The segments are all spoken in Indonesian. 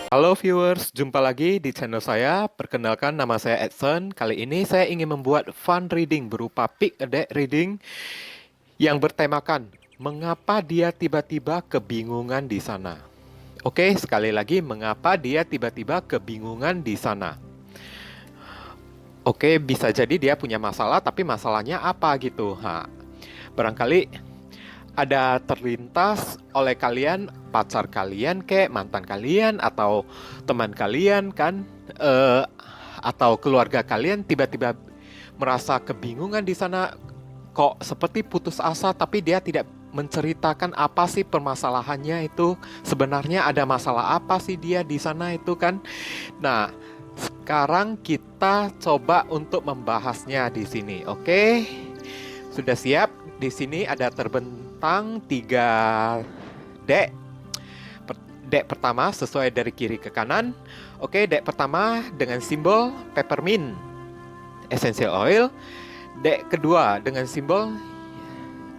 Halo viewers, jumpa lagi di channel saya. Perkenalkan, nama saya Edson. Kali ini saya ingin membuat fun reading berupa pick a deck reading yang bertemakan mengapa dia tiba-tiba kebingungan di sana. Oke, sekali lagi, mengapa dia tiba-tiba kebingungan di sana. Oke, bisa jadi dia punya masalah, tapi masalahnya apa gitu. Barangkali ada terlintas oleh kalian, pacar kalian kek, mantan kalian, atau teman kalian kan, atau keluarga kalian tiba-tiba merasa kebingungan di sana, kok seperti putus asa, tapi dia tidak menceritakan apa sih permasalahannya itu, sebenarnya ada masalah apa sih dia di sana itu kan. Nah, sekarang kita coba untuk membahasnya di sini, oke? Sudah siap? Di sini ada terbentang 3 deck. Deck pertama sesuai dari kiri ke kanan. Oke, deck pertama dengan simbol peppermint essential oil. Deck kedua dengan simbol,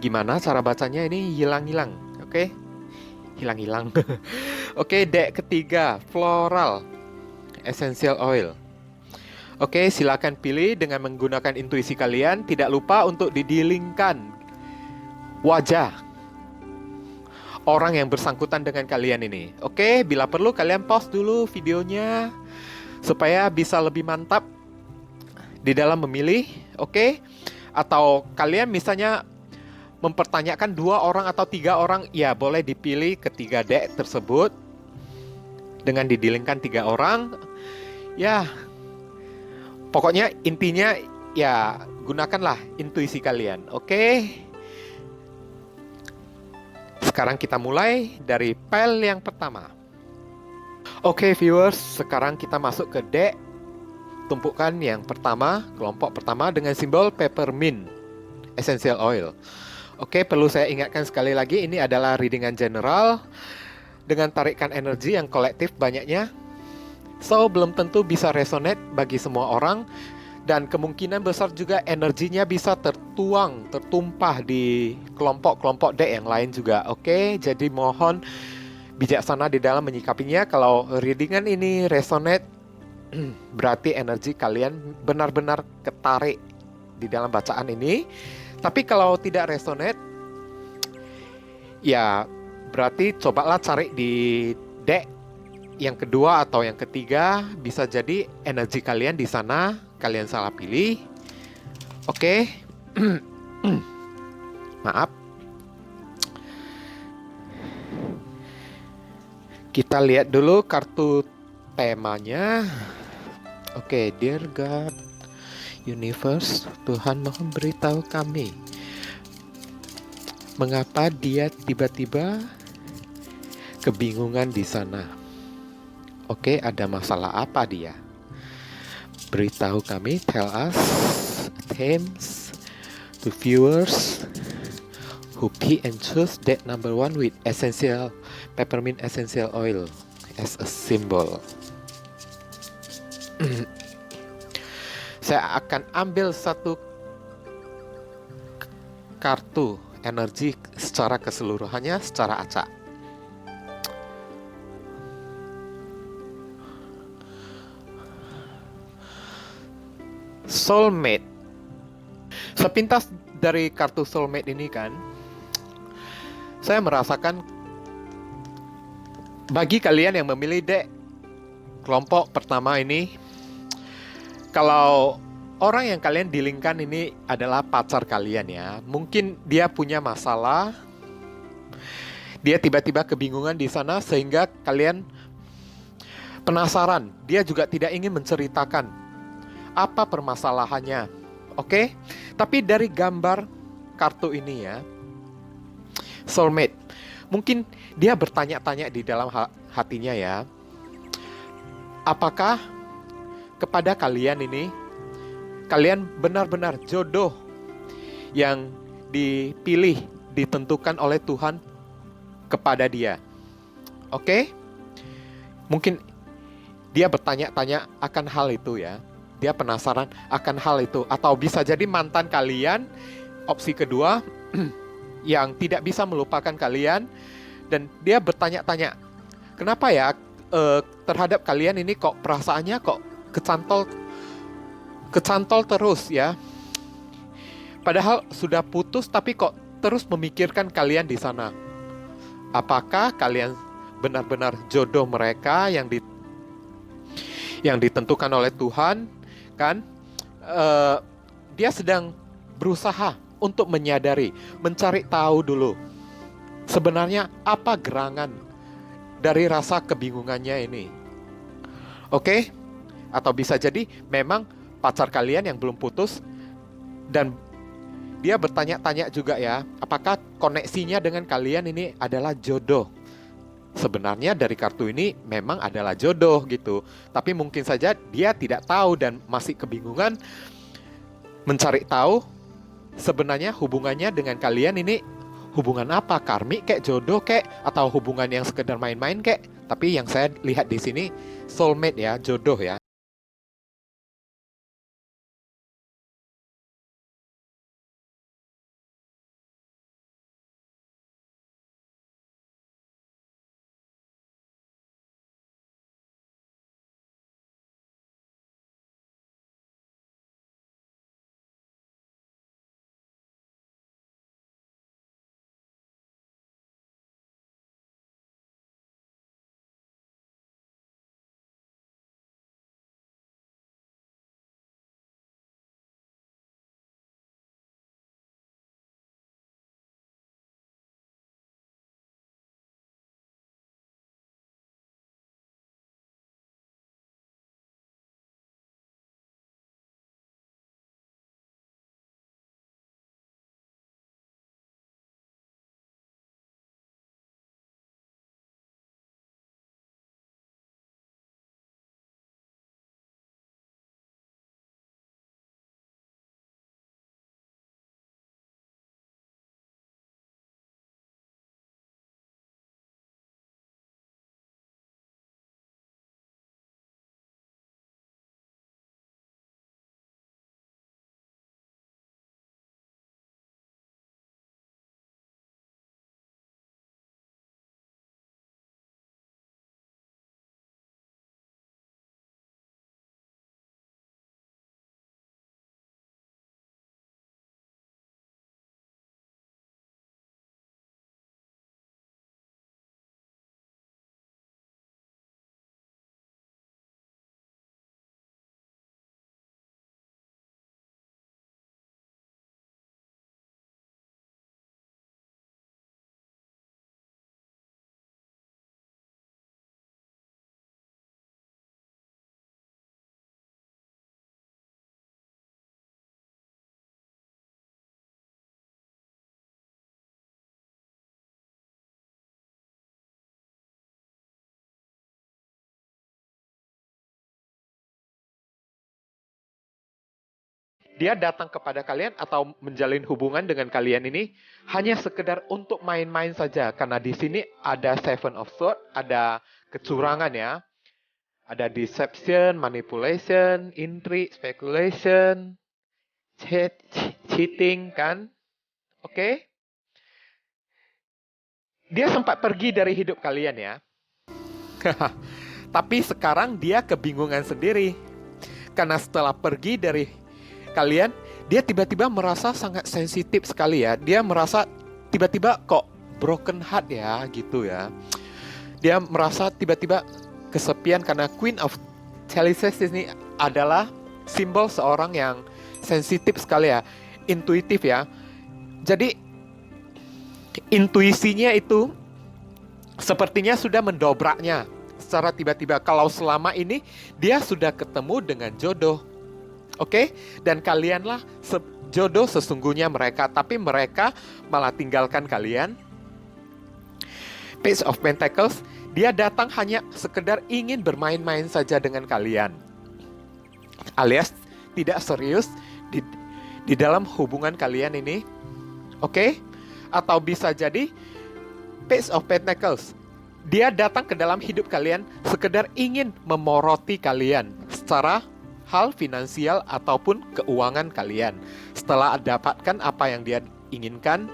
gimana cara bacanya ini, hilang-hilang. Oke, hilang-hilang. Oke, deck ketiga floral essential oil. Oke, silakan pilih dengan menggunakan intuisi kalian. Tidak lupa untuk didilingkan wajah orang yang bersangkutan dengan kalian ini. Oke, bila perlu kalian pause dulu videonya supaya bisa lebih mantap di dalam memilih. Oke, atau kalian misalnya mempertanyakan 2 orang atau 3 orang, ya boleh dipilih ketiga deck tersebut dengan didilingkan 3 orang. Ya, pokoknya intinya ya gunakanlah intuisi kalian. Oke. Sekarang kita mulai dari pile yang pertama. Oke viewers, sekarang kita masuk ke deck tumpukan yang pertama, kelompok pertama dengan simbol peppermint essential oil. Oke, perlu saya ingatkan sekali lagi, ini adalah readingan general dengan tarikan energi yang kolektif banyaknya. So, belum tentu bisa resonate bagi semua orang. Dan kemungkinan besar juga energinya bisa tertuang, tertumpah di kelompok-kelompok deck yang lain juga. Oke, jadi mohon bijaksana di dalam menyikapinya. Kalau readingan ini resonate, berarti energi kalian benar-benar ketarik di dalam bacaan ini. Tapi kalau tidak resonate, ya berarti cobalah cari di deck yang kedua atau yang ketiga. Bisa jadi energi kalian di sana kalian salah pilih. Oke. Maaf. Kita lihat dulu kartu temanya. Oke, Dear God, Universe, Tuhan mohon beritahu kami mengapa dia tiba-tiba kebingungan di sana. Oke, ada masalah apa dia? Beritahu kami, tell us themes to viewers who pick and choose deck number 1 with essential peppermint essential oil as a symbol. Saya akan ambil satu kartu energi secara keseluruhannya, secara acak. Soulmate. Sepintas dari kartu soulmate ini kan, saya merasakan bagi kalian yang memilih deck kelompok pertama ini, kalau orang yang kalian dilingkan ini adalah pacar kalian ya, mungkin dia punya masalah, dia tiba-tiba kebingungan di sana sehingga kalian penasaran. Dia juga tidak ingin menceritakan apa permasalahannya. Oke? Tapi dari gambar kartu ini ya, soulmate, mungkin dia bertanya-tanya di dalam hatinya ya, apakah kepada kalian ini, kalian benar-benar jodoh yang dipilih, ditentukan oleh Tuhan kepada dia. Oke? Mungkin dia bertanya-tanya akan hal itu ya. Dia penasaran akan hal itu. Atau bisa jadi mantan kalian, opsi kedua, yang tidak bisa melupakan kalian. Dan dia bertanya-tanya, kenapa ya terhadap kalian ini kok perasaannya kok kecantol kecantol terus ya. Padahal sudah putus tapi kok terus memikirkan kalian di sana. Apakah kalian benar-benar jodoh mereka yang ditentukan oleh Tuhan, kan? Dia sedang berusaha untuk menyadari, mencari tahu dulu sebenarnya apa gerangan dari rasa kebingungannya ini. Oke? Atau bisa jadi memang pacar kalian yang belum putus dan dia bertanya-tanya juga ya, apakah koneksinya dengan kalian ini adalah jodoh. Sebenarnya dari kartu ini memang adalah jodoh gitu. Tapi mungkin saja dia tidak tahu dan masih kebingungan mencari tahu sebenarnya hubungannya dengan kalian ini hubungan apa? Karmik kek, jodoh kek, atau hubungan yang sekedar main-main kek. Tapi yang saya lihat di sini soulmate ya, jodoh ya. Dia datang kepada kalian atau menjalin hubungan dengan kalian ini hanya sekedar untuk main-main saja. Karena di sini ada Seven of Swords, ada kecurangan ya. Ada deception, manipulation, intrigue, speculation, cheating kan. Oke? Dia sempat pergi dari hidup kalian ya. Tapi sekarang dia kebingungan sendiri. Karena setelah pergi dari kalian, dia tiba-tiba merasa sangat sensitif sekali ya. Dia merasa tiba-tiba kok broken heart ya gitu ya. Dia merasa tiba-tiba kesepian karena Queen of Chalices ini adalah simbol seorang yang sensitif sekali ya, intuitif ya. Jadi intuisinya itu sepertinya sudah mendobraknya secara tiba-tiba. Kalau selama ini dia sudah ketemu dengan jodoh. Oke? Dan kalianlah jodoh sesungguhnya mereka, tapi mereka malah tinggalkan kalian. Page of Pentacles, dia datang hanya sekedar ingin bermain-main saja dengan kalian. Alias tidak serius di dalam hubungan kalian ini. Oke? Atau bisa jadi Page of Pentacles, dia datang ke dalam hidup kalian sekedar ingin memoroti kalian secara hal finansial ataupun keuangan kalian. Setelah dapatkan apa yang dia inginkan,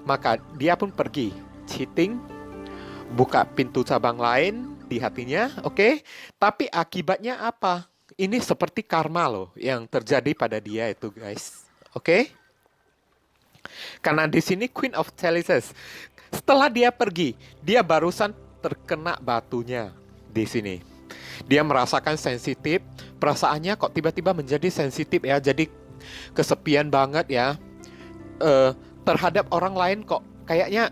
maka dia pun pergi, cheating, buka pintu cabang lain, di hatinya, oke? Tapi akibatnya apa? Ini seperti karma loh yang terjadi pada dia itu, guys. Oke? Karena di sini Queen of Chalices, setelah dia pergi, dia barusan terkena batunya di sini. Dia merasakan sensitif, perasaannya kok tiba-tiba menjadi sensitif ya, jadi kesepian banget ya. Terhadap orang lain kok kayaknya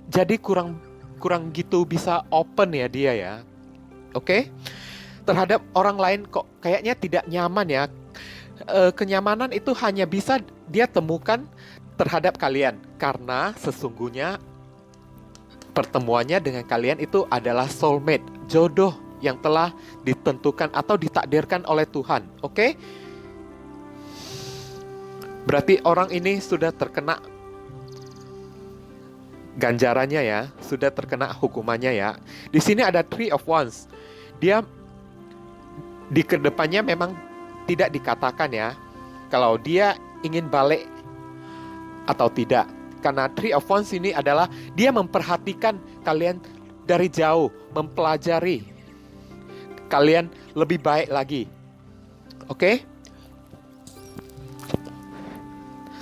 jadi kurang kurang gitu bisa open ya dia ya. Oke? Terhadap orang lain kok kayaknya tidak nyaman ya. Kenyamanan itu hanya bisa dia temukan terhadap kalian karena sesungguhnya pertemuannya dengan kalian itu adalah soulmate, jodoh yang telah ditentukan atau ditakdirkan oleh Tuhan. Oke? Berarti orang ini sudah terkena ganjarannya ya, sudah terkena hukumannya ya. Di sini ada Three of Wands. Dia di kedepannya memang tidak dikatakan ya kalau dia ingin balik atau tidak. Karena Three of Wands ini adalah dia memperhatikan kalian dari jauh, mempelajari kalian lebih baik lagi. Oke?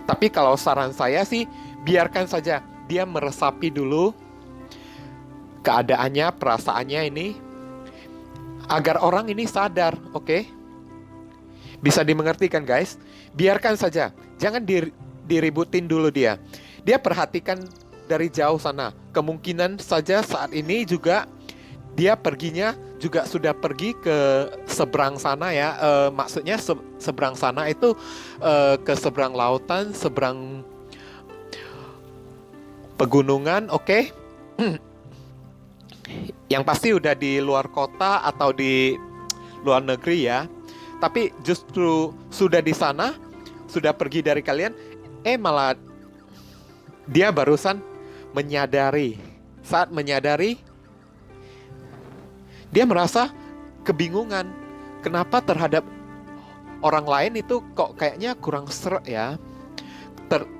Tapi kalau saran saya sih, biarkan saja dia meresapi dulu keadaannya, perasaannya ini, agar orang ini sadar, oke? Bisa dimengerti kan guys? Biarkan saja, jangan diributin dulu dia. Dia perhatikan dari jauh sana. Kemungkinan saja saat ini juga dia perginya juga sudah pergi ke seberang sana ya. Maksudnya seberang sana itu ke seberang lautan, seberang pegunungan, oke? Yang pasti udah di luar kota atau di luar negeri ya. Tapi justru sudah di sana, sudah pergi dari kalian, malah dia barusan menyadari. Saat menyadari, dia merasa kebingungan. Kenapa terhadap orang lain itu kok kayaknya kurang seret ya.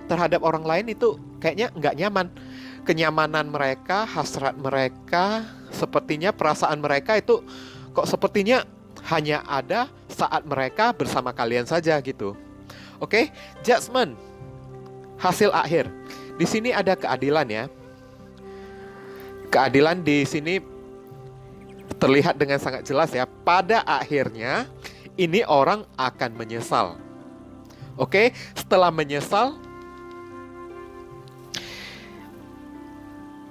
Terhadap orang lain itu kayaknya nggak nyaman. Kenyamanan mereka, hasrat mereka, sepertinya perasaan mereka itu kok sepertinya hanya ada saat mereka bersama kalian saja gitu. Oke, judgment, hasil akhir. Di sini ada keadilan ya. Keadilan di sini terlihat dengan sangat jelas ya. Pada akhirnya ini orang akan menyesal. Oke, setelah menyesal,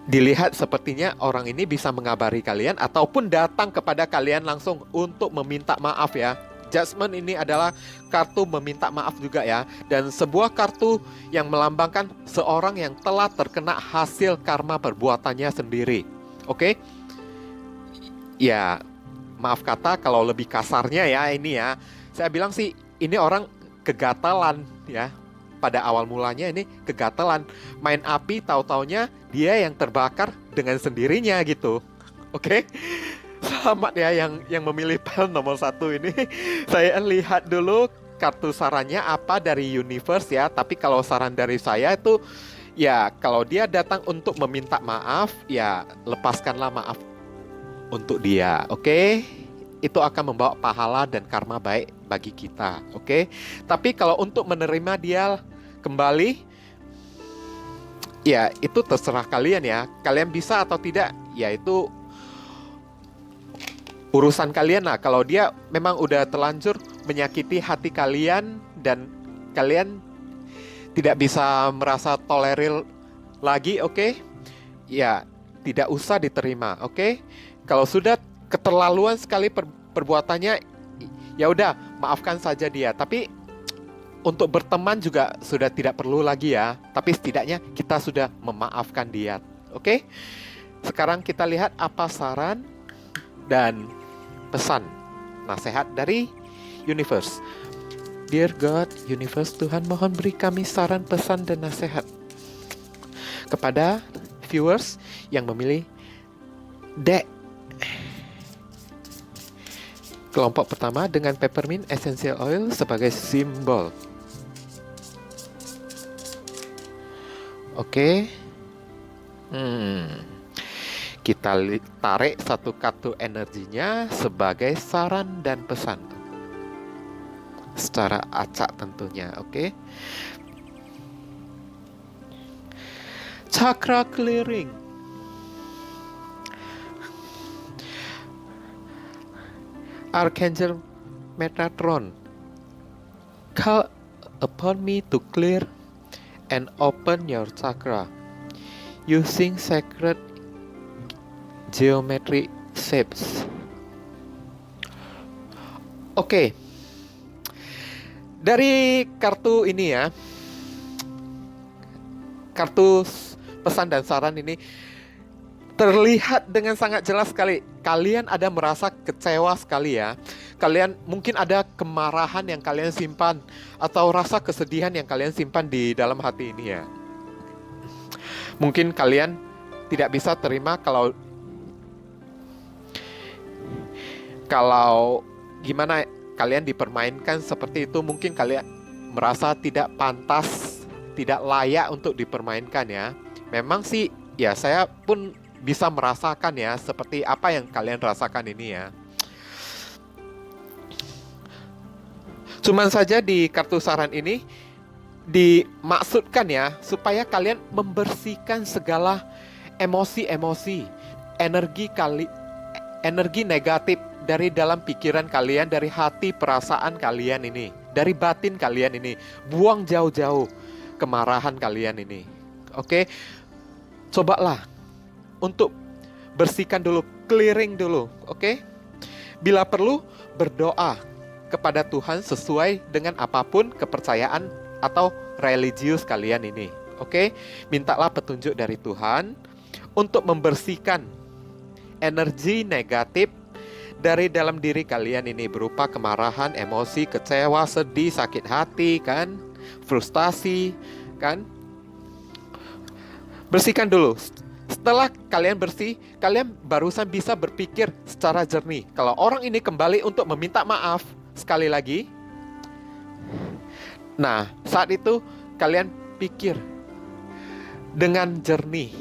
dilihat sepertinya orang ini bisa mengabari kalian ataupun datang kepada kalian langsung untuk meminta maaf ya. Judgment ini adalah kartu meminta maaf juga ya. Dan sebuah kartu yang melambangkan seorang yang telah terkena hasil karma perbuatannya sendiri. Oke? Ya, maaf kata kalau lebih kasarnya ya ini ya. Saya bilang sih ini orang kegatalan ya. Pada awal mulanya ini kegatalan. Main api tahu-taunya dia yang terbakar dengan sendirinya gitu. Oke? Selamat ya yang memilih pel nomor 1 ini. Saya lihat dulu kartu sarannya apa dari universe ya. Tapi kalau saran dari saya itu ya kalau dia datang untuk meminta maaf, ya lepaskanlah maaf untuk dia. Oke? Itu akan membawa pahala dan karma baik bagi kita. Oke? Tapi kalau untuk menerima dia kembali, ya itu terserah kalian ya. Kalian bisa atau tidak, ya itu urusan kalian lah. Kalau dia memang udah terlanjur menyakiti hati kalian dan kalian tidak bisa merasa tolerir lagi, oke? Ya tidak usah diterima, oke? Kalau sudah keterlaluan sekali perbuatannya, ya udah maafkan saja dia. Tapi untuk berteman juga sudah tidak perlu lagi ya. Tapi setidaknya kita sudah memaafkan dia, oke? Sekarang kita lihat apa saran dan pesan nasihat dari universe. Dear God, universe, Tuhan mohon beri kami saran, pesan, dan nasihat kepada viewers yang memilih deck kelompok pertama dengan peppermint essential oil sebagai simbol. Oke. Kita tarik satu kartu energinya sebagai saran dan pesan. Secara acak tentunya, oke? Chakra clearing. Archangel Metatron, call upon me to clear and open your chakra using sacred geometry shapes. Oke. Dari kartu ini ya, kartu pesan dan saran ini terlihat dengan sangat jelas sekali. Kalian ada merasa kecewa sekali ya. Kalian mungkin ada kemarahan yang kalian simpan, atau rasa kesedihan yang kalian simpan di dalam hati ini ya. Mungkin kalian tidak bisa terima kalau gimana kalian dipermainkan seperti itu. Mungkin kalian merasa tidak pantas, tidak layak untuk dipermainkan ya. Memang sih ya, saya pun bisa merasakan ya seperti apa yang kalian rasakan ini ya. Cuman saja di kartu saran ini dimaksudkan ya supaya kalian membersihkan segala emosi-emosi, energi negatif dari dalam pikiran kalian, dari hati perasaan kalian ini, dari batin kalian ini. Buang jauh-jauh kemarahan kalian ini. Oke? Cobalah untuk bersihkan dulu, clearing dulu, oke? Bila perlu, berdoa kepada Tuhan sesuai dengan apapun kepercayaan atau religius kalian ini, oke? Mintalah petunjuk dari Tuhan untuk membersihkan energi negatif dari dalam diri kalian ini, berupa kemarahan, emosi, kecewa, sedih, sakit hati, kan? Frustasi, kan? Bersihkan dulu. Setelah kalian bersih, kalian barusan bisa berpikir secara jernih. Kalau orang ini kembali untuk meminta maaf sekali lagi, nah saat itu kalian pikir dengan jernih.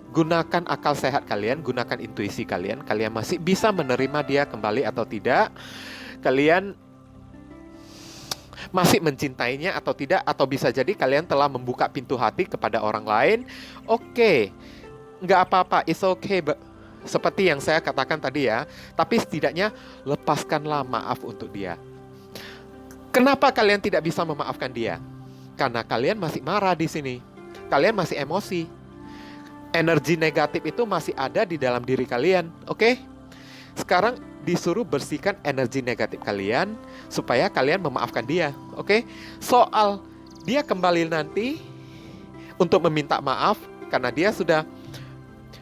Gunakan akal sehat kalian, gunakan intuisi kalian. Kalian masih bisa menerima dia kembali atau tidak. Kalian masih mencintainya atau tidak. Atau bisa jadi kalian telah membuka pintu hati kepada orang lain. Oke, nggak apa-apa, it's okay. Seperti yang saya katakan tadi ya. Tapi setidaknya lepaskanlah maaf untuk dia. Kenapa kalian tidak bisa memaafkan dia? Karena kalian masih marah di sini. Kalian masih emosi. Energi negatif itu masih ada di dalam diri kalian, oke? Sekarang disuruh bersihkan energi negatif kalian supaya kalian memaafkan dia, oke? Soal dia kembali nanti untuk meminta maaf karena dia sudah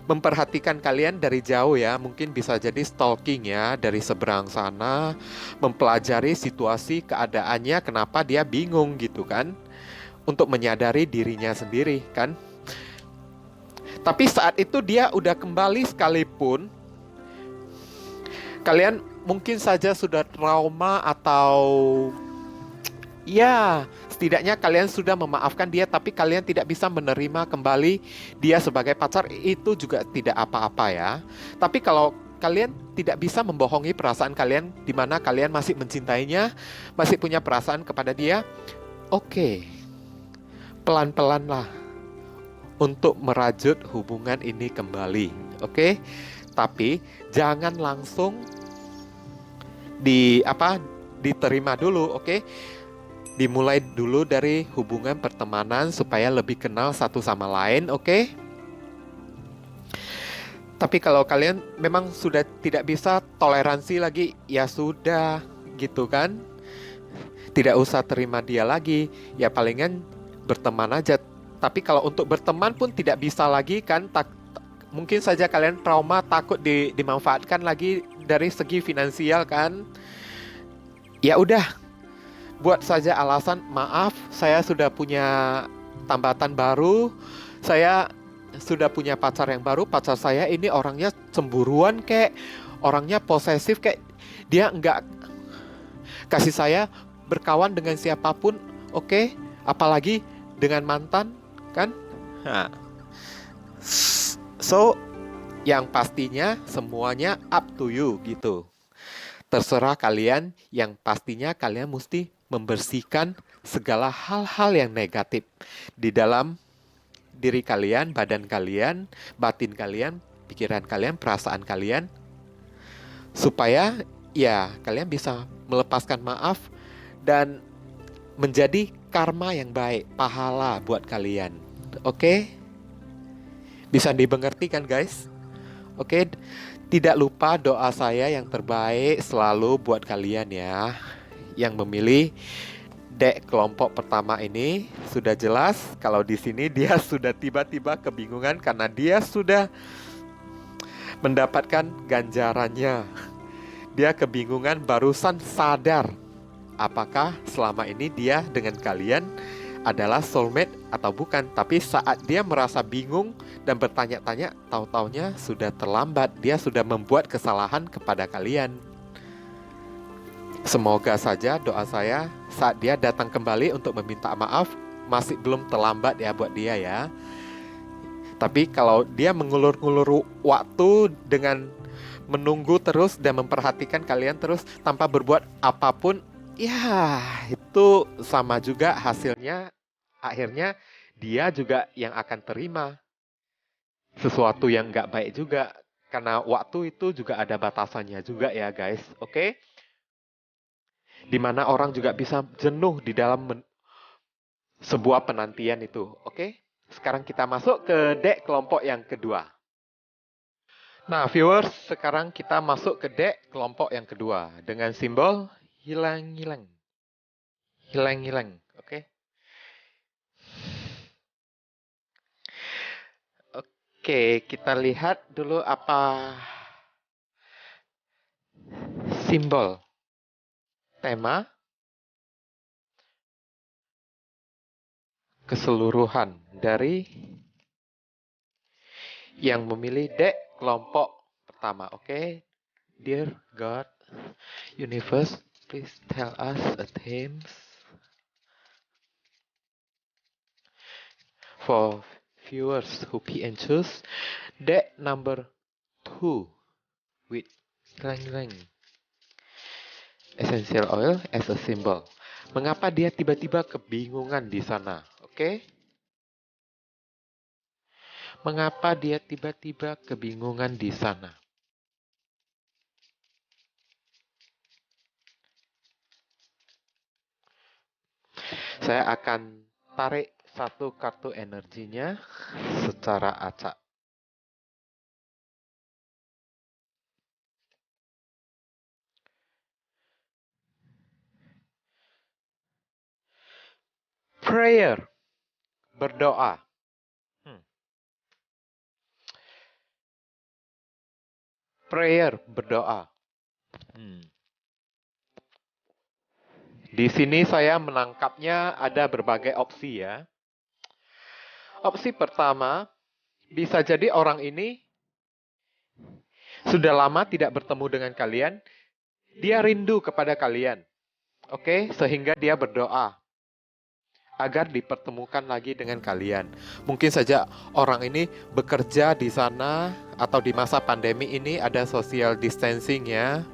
memperhatikan kalian dari jauh ya. Mungkin bisa jadi stalking ya, dari seberang sana, mempelajari situasi keadaannya, kenapa dia bingung gitu kan, untuk menyadari dirinya sendiri kan. Tapi saat itu dia udah kembali sekalipun, kalian mungkin saja sudah trauma atau ya setidaknya kalian sudah memaafkan dia, tapi kalian tidak bisa menerima kembali dia sebagai pacar. Itu juga tidak apa-apa ya. Tapi kalau kalian tidak bisa membohongi perasaan kalian, di mana kalian masih mencintainya, masih punya perasaan kepada dia, oke, pelan-pelan lah untuk merajut hubungan ini kembali, oke? Tapi jangan langsung diterima dulu, oke? Dimulai dulu dari hubungan pertemanan supaya lebih kenal satu sama lain, oke? Tapi kalau kalian memang sudah tidak bisa toleransi lagi, ya sudah, gitu kan? Tidak usah terima dia lagi, ya palingan berteman aja. Tapi kalau untuk berteman pun tidak bisa lagi kan, mungkin saja kalian trauma, takut dimanfaatkan lagi dari segi finansial kan. Ya udah, buat saja alasan, maaf saya sudah punya tambatan baru, saya sudah punya pacar yang baru, pacar saya ini orangnya cemburuan kayak, orangnya posesif kayak, dia nggak kasih saya berkawan dengan siapapun, oke? Apalagi dengan mantan kan. So Yang pastinya semuanya up to you gitu. Terserah kalian, yang pastinya kalian mesti membersihkan segala hal-hal yang negatif di dalam diri kalian, badan kalian, batin kalian, pikiran kalian, perasaan kalian, supaya ya kalian bisa melepaskan maaf dan menjadi karma yang baik, pahala buat kalian. Oke? Bisa dimengerti kan guys? Oke, tidak lupa doa saya yang terbaik selalu buat kalian ya. Yang memilih dek kelompok pertama ini sudah jelas kalau di sini dia sudah tiba-tiba kebingungan karena dia sudah mendapatkan ganjarannya. Dia kebingungan barusan sadar apakah selama ini dia dengan kalian adalah soulmate atau bukan. Tapi saat dia merasa bingung dan bertanya-tanya, tahu-taunya sudah terlambat. Dia sudah membuat kesalahan kepada kalian. Semoga saja doa saya saat dia datang kembali untuk meminta maaf masih belum terlambat ya buat dia ya. Tapi kalau dia mengulur-ngulur waktu dengan menunggu terus dan memperhatikan kalian terus tanpa berbuat apapun, ya itu sama juga hasilnya. Akhirnya dia juga yang akan terima sesuatu yang nggak baik juga. Karena waktu itu juga ada batasannya juga ya guys, oke? Dimana orang juga bisa jenuh di dalam sebuah penantian itu, oke? Sekarang kita masuk ke dek kelompok yang kedua. Nah, viewers, sekarang kita masuk ke dek kelompok yang kedua dengan simbol hilang-hilang. Hilang-hilang, oke? Oke, kita lihat dulu apa simbol tema keseluruhan dari yang memilih dek kelompok pertama, oke? Dear God, Universe, please tell us a themes for viewers who pick and choose deck number 2 with ylang-ylang essential oil as a symbol. Mengapa dia tiba-tiba kebingungan di sana? Oke? Mengapa dia tiba-tiba kebingungan di sana? Saya akan tarik satu kartu energinya secara acak. Prayer, berdoa. Prayer, berdoa. Di sini saya menangkapnya ada berbagai opsi ya. Opsi pertama, bisa jadi orang ini sudah lama tidak bertemu dengan kalian. Dia rindu kepada kalian. Oke, sehingga dia berdoa agar dipertemukan lagi dengan kalian. Mungkin saja orang ini bekerja di sana atau di masa pandemi ini ada social distancing ya.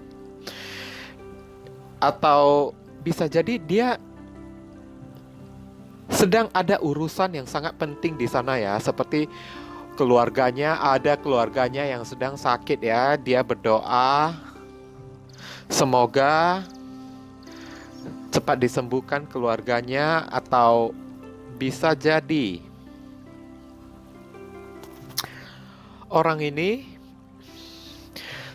Atau bisa jadi dia sedang ada urusan yang sangat penting di sana ya, seperti ada keluarganya yang sedang sakit ya. Dia berdoa semoga cepat disembuhkan keluarganya, atau bisa jadi orang ini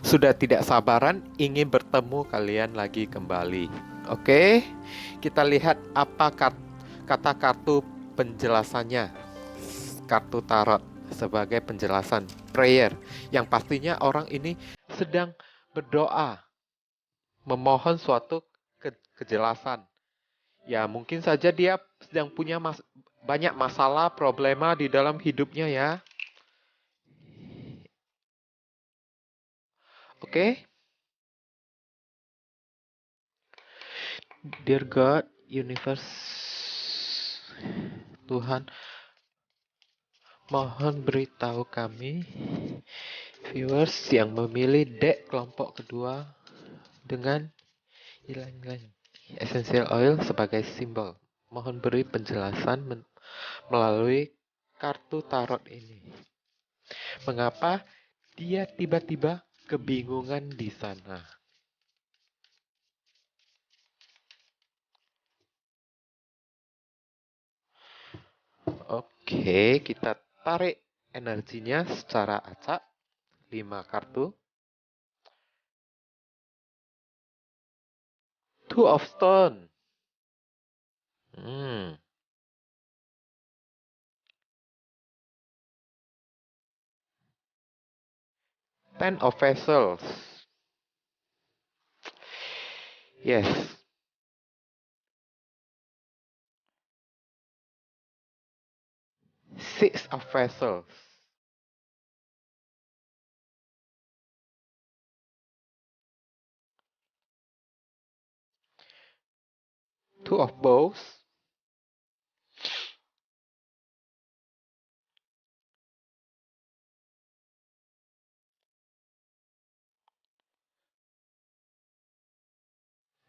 sudah tidak sabaran ingin bertemu kalian lagi kembali. Oke, kita lihat apa kata kartu penjelasannya. Kartu tarot sebagai penjelasan prayer. Yang pastinya orang ini sedang berdoa, memohon suatu kejelasan. Ya, mungkin saja dia sedang punya banyak masalah, problema di dalam hidupnya ya. Oke? Dear God, Universe, Tuhan, mohon beritahu kami Viewers yang memilih deck kelompok kedua dengan ylang-ylang essential oil sebagai simbol. Mohon beri penjelasan melalui kartu tarot ini. Mengapa dia tiba-tiba kebingungan di sana? Oke, kita tarik energinya secara acak. 5 kartu. Two of Stone. Ten of Vessels. Yes. Six of Vessels. Two of Bows.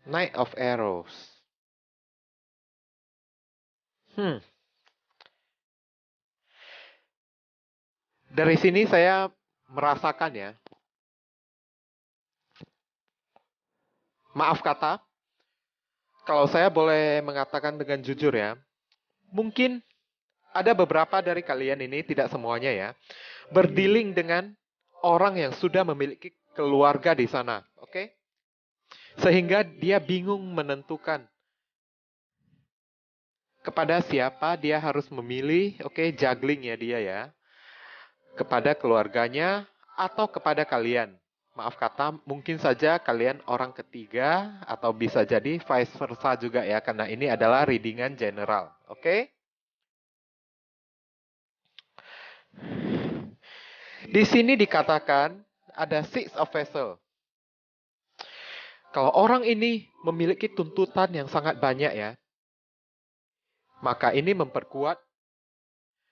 Knight of Arrows. Dari sini saya merasakan ya. Maaf kata, kalau saya boleh mengatakan dengan jujur ya, mungkin ada beberapa dari kalian ini, tidak semuanya ya, berdealing dengan orang yang sudah memiliki keluarga di sana, oke? Sehingga dia bingung menentukan kepada siapa dia harus memilih, oke, juggling ya dia ya, kepada keluarganya atau kepada kalian. Maaf kata, mungkin saja kalian orang ketiga atau bisa jadi vice versa juga ya, karena ini adalah readingan general, oke? Di sini dikatakan ada Six of Vessels. Kalau orang ini memiliki tuntutan yang sangat banyak ya, maka ini memperkuat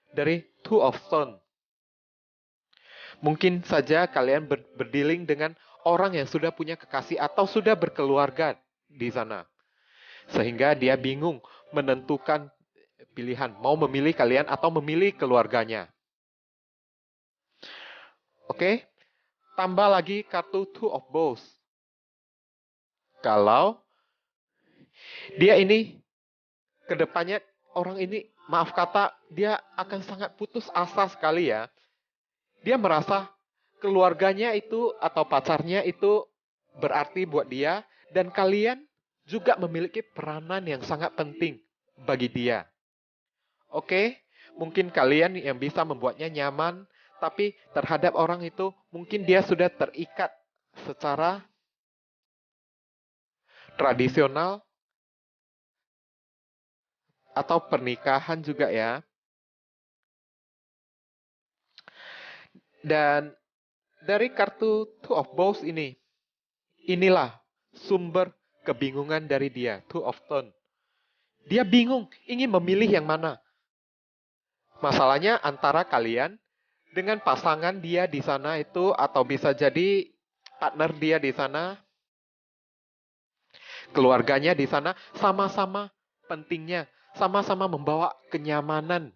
dari Two of Stone. Mungkin saja kalian berdealing dengan orang yang sudah punya kekasih atau sudah berkeluarga di sana. Sehingga dia bingung menentukan pilihan, mau memilih kalian atau memilih keluarganya. Oke, tambah lagi kartu Two of Bows. Kalau dia ini kedepannya orang ini, maaf kata, dia akan sangat putus asa sekali ya. Dia merasa keluarganya itu atau pacarnya itu berarti buat dia dan kalian juga memiliki peranan yang sangat penting bagi dia. Oke, mungkin kalian yang bisa membuatnya nyaman, tapi terhadap orang itu mungkin dia sudah terikat secara tradisional atau pernikahan juga ya. Dan dari kartu Two of Bows ini, inilah sumber kebingungan dari dia, Two of Stone. Dia bingung, ingin memilih yang mana. Masalahnya antara kalian dengan pasangan dia di sana itu, atau bisa jadi partner dia di sana, keluarganya di sana, sama-sama pentingnya, sama-sama membawa kenyamanan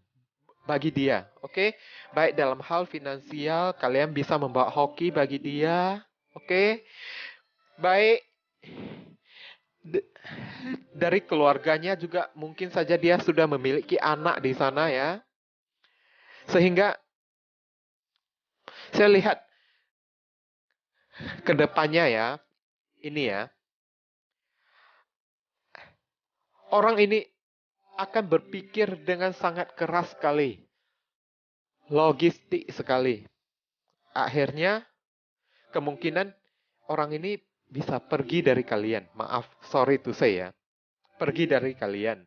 bagi dia, oke? Baik dalam hal finansial, kalian bisa membawa hoki bagi dia, oke? Baik dari keluarganya juga mungkin saja dia sudah memiliki anak di sana ya. Sehingga saya lihat ke depannya ya, ini ya. Orang ini akan berpikir dengan sangat keras sekali. Logistik sekali. Akhirnya kemungkinan orang ini bisa pergi dari kalian. Maaf, sorry to say ya. Pergi dari kalian.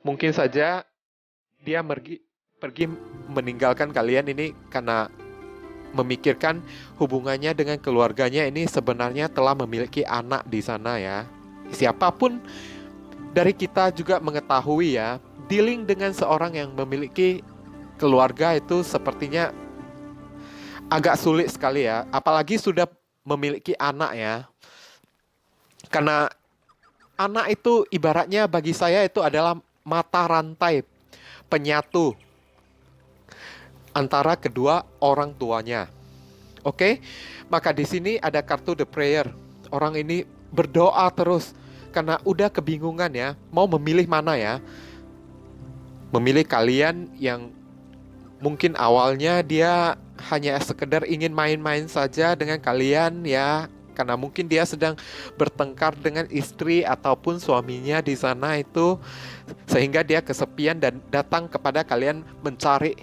Mungkin saja dia pergi meninggalkan kalian ini karena memikirkan hubungannya dengan keluarganya ini sebenarnya telah memiliki anak di sana ya. Siapapun dari kita juga mengetahui ya, dealing dengan seorang yang memiliki keluarga itu sepertinya agak sulit sekali ya, apalagi sudah memiliki anak ya. Karena anak itu ibaratnya bagi saya itu adalah mata rantai penyatu antara kedua orang tuanya. Oke, maka di sini ada kartu the prayer. Orang ini berdoa terus karena udah kebingungan ya, mau memilih mana ya. Memilih kalian yang mungkin awalnya dia hanya sekedar ingin main-main saja dengan kalian ya, karena mungkin dia sedang bertengkar dengan istri ataupun suaminya di sana itu, sehingga dia kesepian dan datang kepada kalian mencari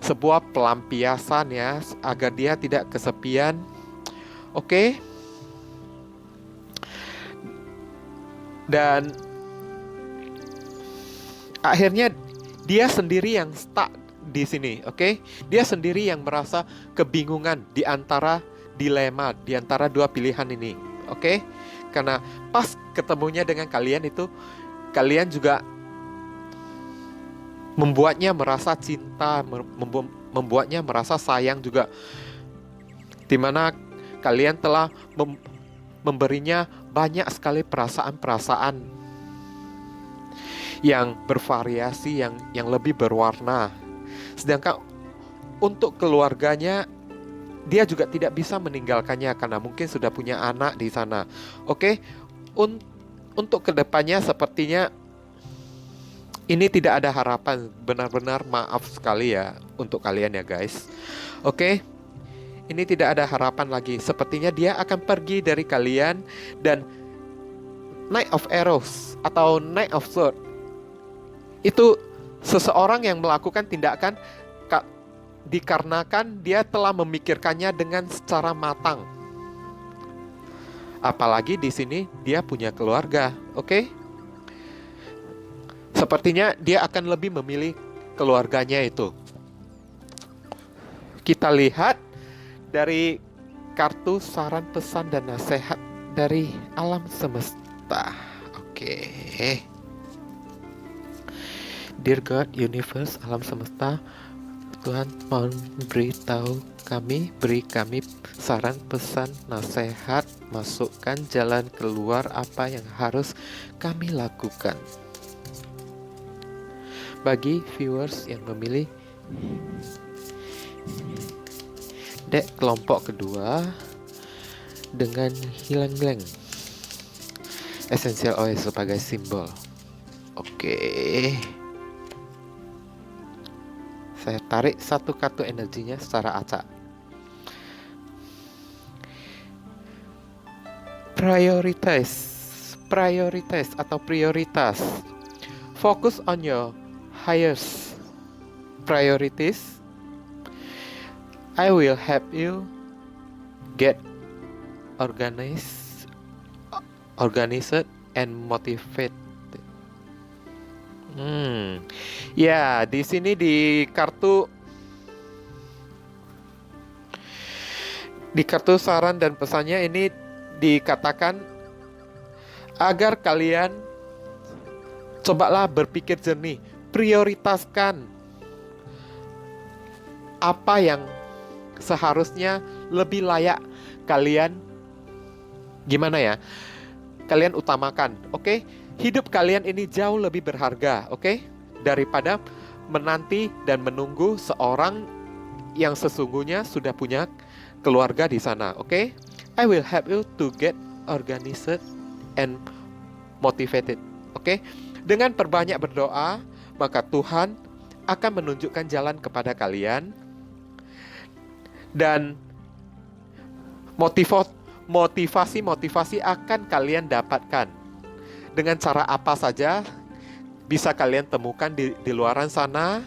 sebuah pelampiasan ya, agar dia tidak kesepian. Oke. Dan akhirnya dia sendiri yang stuck di sini, oke? Dia sendiri yang merasa kebingungan di antara dilema, di antara dua pilihan ini, oke? Karena pas ketemunya dengan kalian itu, kalian juga membuatnya merasa cinta, membuatnya merasa sayang juga, dimana kalian telah memberinya banyak sekali perasaan-perasaan yang bervariasi, yang lebih berwarna. Sedangkan untuk keluarganya, dia juga tidak bisa meninggalkannya karena mungkin sudah punya anak di sana. Oke, untuk kedepannya sepertinya ini tidak ada harapan. Benar-benar maaf sekali ya untuk kalian ya guys. Oke, ini tidak ada harapan lagi. Sepertinya dia akan pergi dari kalian. Dan Knight of Arrows atau Knight of Swords itu seseorang yang melakukan tindakan dikarenakan dia telah memikirkannya dengan secara matang. Apalagi di sini dia punya keluarga, oke? Sepertinya dia akan lebih memilih keluarganya itu. Kita lihat dari kartu saran, pesan, dan nasihat dari alam semesta. Oke. Dear God, Universe, alam semesta, Tuhan mohon beritahu kami, beri kami saran, pesan, nasihat, masukkan jalan keluar apa yang harus kami lakukan. Bagi viewers yang memilih deck kelompok kedua dengan hilang-hilang essential oil sebagai simbol. Oke. Saya tarik satu kartu energinya secara acak. Prioritas atau prioritas. Focus on your highest priorities. I will help you get organized and motivated. Ya, di sini di kartu saran dan pesannya ini dikatakan agar kalian cobalah berpikir jernih, prioritaskan apa yang seharusnya lebih layak kalian, gimana ya? Kalian utamakan, oke? Hidup kalian ini jauh lebih berharga, oke? Daripada menanti dan menunggu seorang yang sesungguhnya sudah punya keluarga di sana, oke? I will help you to get organized and motivated, oke? Dengan perbanyak berdoa, maka Tuhan akan menunjukkan jalan kepada kalian. Dan motivasi akan kalian dapatkan. Dengan cara apa saja bisa kalian temukan di luaran sana,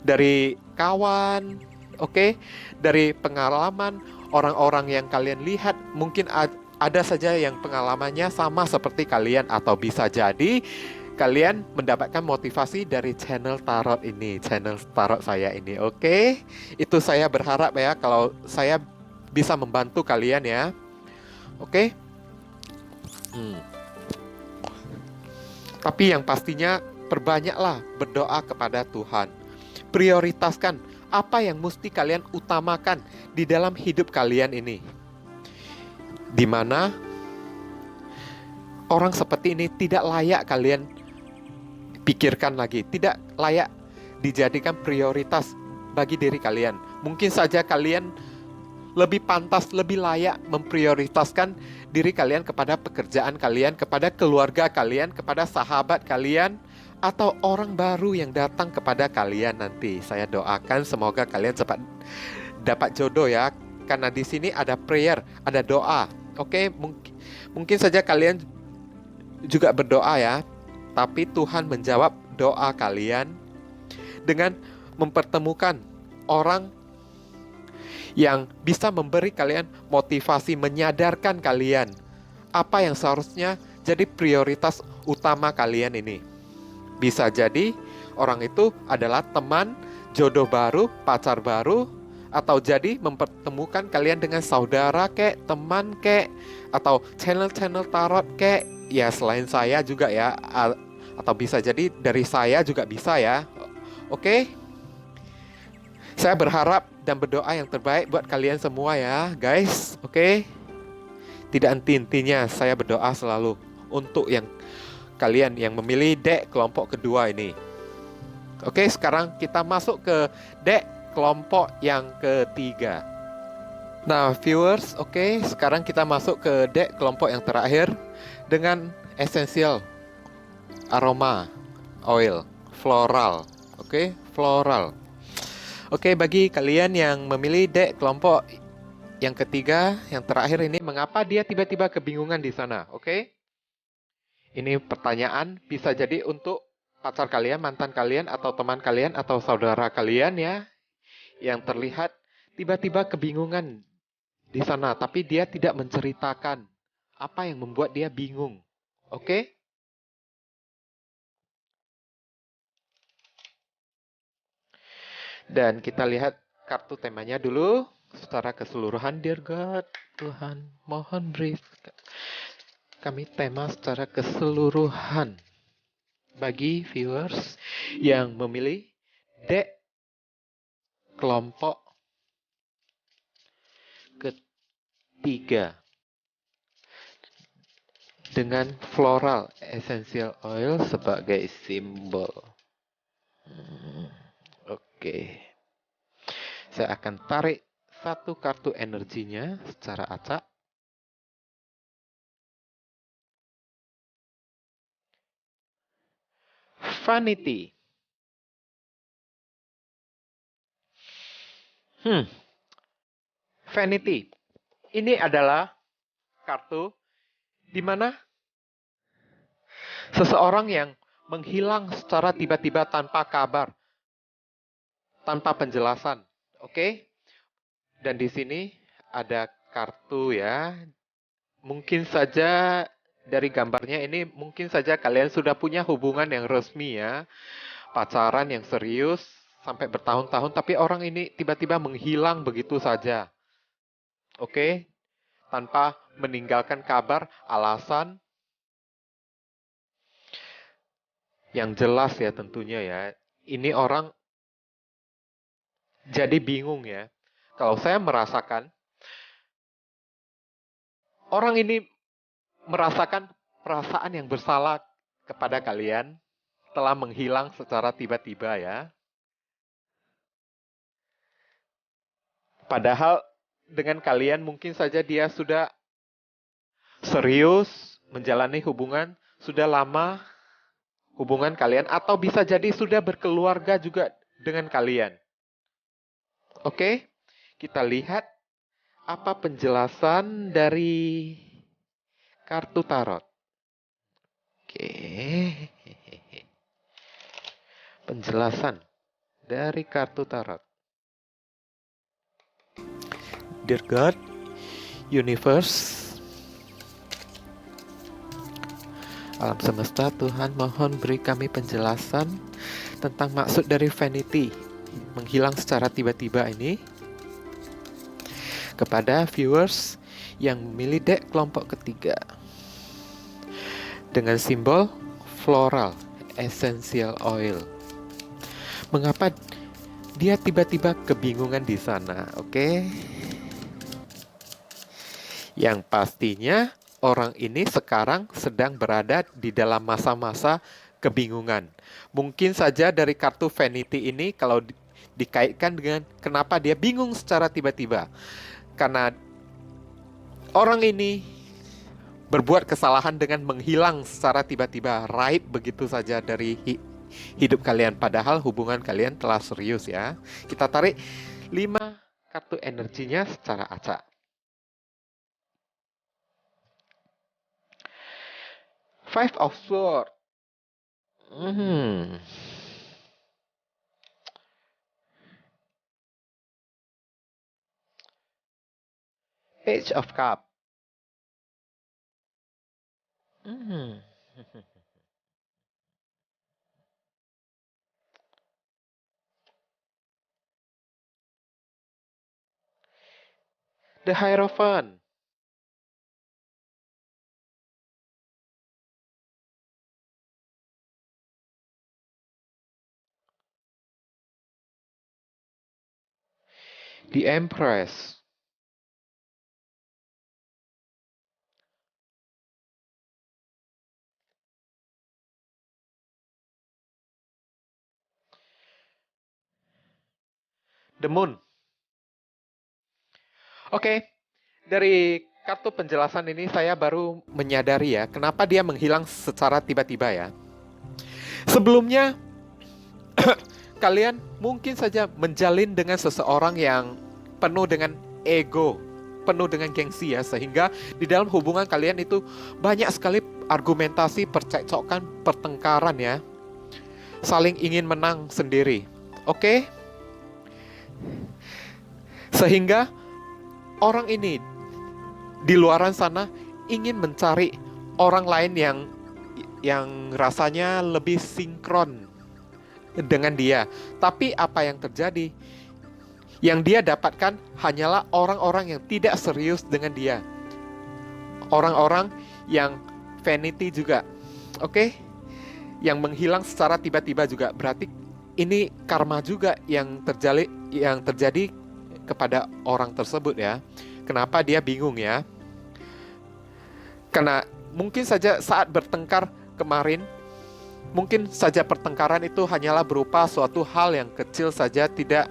dari kawan, oke? Dari pengalaman orang-orang yang kalian lihat, mungkin ada saja yang pengalamannya sama seperti kalian, atau bisa jadi kalian mendapatkan motivasi dari channel tarot ini, channel tarot saya ini, oke? Itu saya berharap ya, kalau saya bisa membantu kalian ya, oke? Tapi yang pastinya perbanyaklah berdoa kepada Tuhan. prioritaskan apa yang mesti kalian utamakan di dalam hidup kalian ini. Di mana orang seperti ini tidak layak kalian pikirkan lagi, tidak layak dijadikan prioritas bagi diri kalian. Mungkin saja kalian lebih pantas, lebih layak memprioritaskan diri kalian kepada pekerjaan kalian, kepada keluarga kalian, kepada sahabat kalian, atau orang baru yang datang kepada kalian nanti. Saya doakan semoga kalian cepat dapat jodoh ya, karena di sini ada prayer, ada doa. Oke, mungkin saja kalian juga berdoa ya, tapi Tuhan menjawab doa kalian dengan mempertemukan orang yang bisa memberi kalian motivasi, menyadarkan kalian apa yang seharusnya jadi prioritas utama kalian ini. Bisa jadi orang itu adalah teman, jodoh baru, pacar baru, atau jadi mempertemukan kalian dengan saudara kek, teman kek, atau channel-channel tarot kek. Ya selain saya juga ya, atau bisa jadi dari saya juga bisa ya. Oke? Saya berharap dan berdoa yang terbaik buat kalian semua ya, guys. Oke? Tidak henti-hentinya saya berdoa selalu untuk yang kalian yang memilih dek kelompok kedua ini. Oke, sekarang kita masuk ke dek kelompok yang ketiga. Nah, viewers, oke, sekarang kita masuk ke dek kelompok yang terakhir dengan essential aroma oil floral. Oke, floral. Oke, bagi kalian yang memilih dek kelompok yang ketiga, yang terakhir ini, mengapa dia tiba-tiba kebingungan di sana? Oke, ini pertanyaan bisa jadi untuk pacar kalian, mantan kalian, atau teman kalian, atau saudara kalian ya, yang terlihat tiba-tiba kebingungan di sana, tapi dia tidak menceritakan apa yang membuat dia bingung. Oke? Dan kita lihat kartu temanya dulu secara keseluruhan. Dear God, Tuhan, mohon beri kami tema secara keseluruhan bagi viewers yang memilih dek kelompok ketiga dengan floral essential oil sebagai simbol. Oke. Saya akan tarik satu kartu energinya secara acak. Vanity. Vanity. Ini adalah kartu di mana seseorang yang menghilang secara tiba-tiba tanpa kabar, tanpa penjelasan. Oke? Dan di sini ada kartu ya. Mungkin saja dari gambarnya ini mungkin saja kalian sudah punya hubungan yang resmi ya. Pacaran yang serius sampai bertahun-tahun, tapi orang ini tiba-tiba menghilang begitu saja. Oke? Tanpa meninggalkan kabar, alasan yang jelas ya tentunya ya. Ini orang jadi bingung ya. Kalau saya merasakan, orang ini merasakan perasaan yang bersalah kepada kalian telah menghilang secara tiba-tiba ya. Padahal dengan kalian mungkin saja dia sudah serius menjalani hubungan, sudah lama hubungan kalian, atau bisa jadi sudah berkeluarga juga dengan kalian. Oke, kita lihat apa penjelasan dari kartu tarot. Oke, penjelasan dari kartu tarot. Dear God, Universe, alam semesta, Tuhan, mohon beri kami penjelasan tentang maksud dari vanity, menghilang secara tiba-tiba ini, kepada viewers yang memilih dek kelompok ketiga dengan simbol floral essential oil. Mengapa dia tiba-tiba kebingungan di sana, oke? Yang pastinya orang ini sekarang sedang berada di dalam masa-masa kebingungan. Mungkin saja dari kartu vanity ini kalau dikaitkan dengan kenapa dia bingung secara tiba-tiba. Karena orang ini berbuat kesalahan dengan menghilang secara tiba-tiba, raib begitu saja dari hidup kalian. Padahal hubungan kalian telah serius ya. Kita tarik 5 kartu energinya secara acak. Five of Swords. Page of Cups. The Hierophant. The Empress. The Moon. Oke, dari kartu penjelasan ini saya baru menyadari ya, kenapa dia menghilang secara tiba-tiba ya. Sebelumnya, kalian mungkin saja menjalin dengan seseorang yang penuh dengan ego, penuh dengan gengsi ya, sehingga di dalam hubungan kalian itu banyak sekali argumentasi, percekcokan, pertengkaran ya, saling ingin menang sendiri. Oke? Sehingga orang ini di luaran sana ingin mencari orang lain yang rasanya lebih sinkron dengan dia. Tapi apa yang terjadi? Yang dia dapatkan hanyalah orang-orang yang tidak serius dengan dia. Orang-orang yang vanity juga. Oke? Yang menghilang secara tiba-tiba juga. Berarti ini karma juga yang terjadi kepada orang tersebut ya. Kenapa dia bingung ya? Karena mungkin saja saat bertengkar kemarin, mungkin saja pertengkaran itu hanyalah berupa suatu hal yang kecil saja, tidak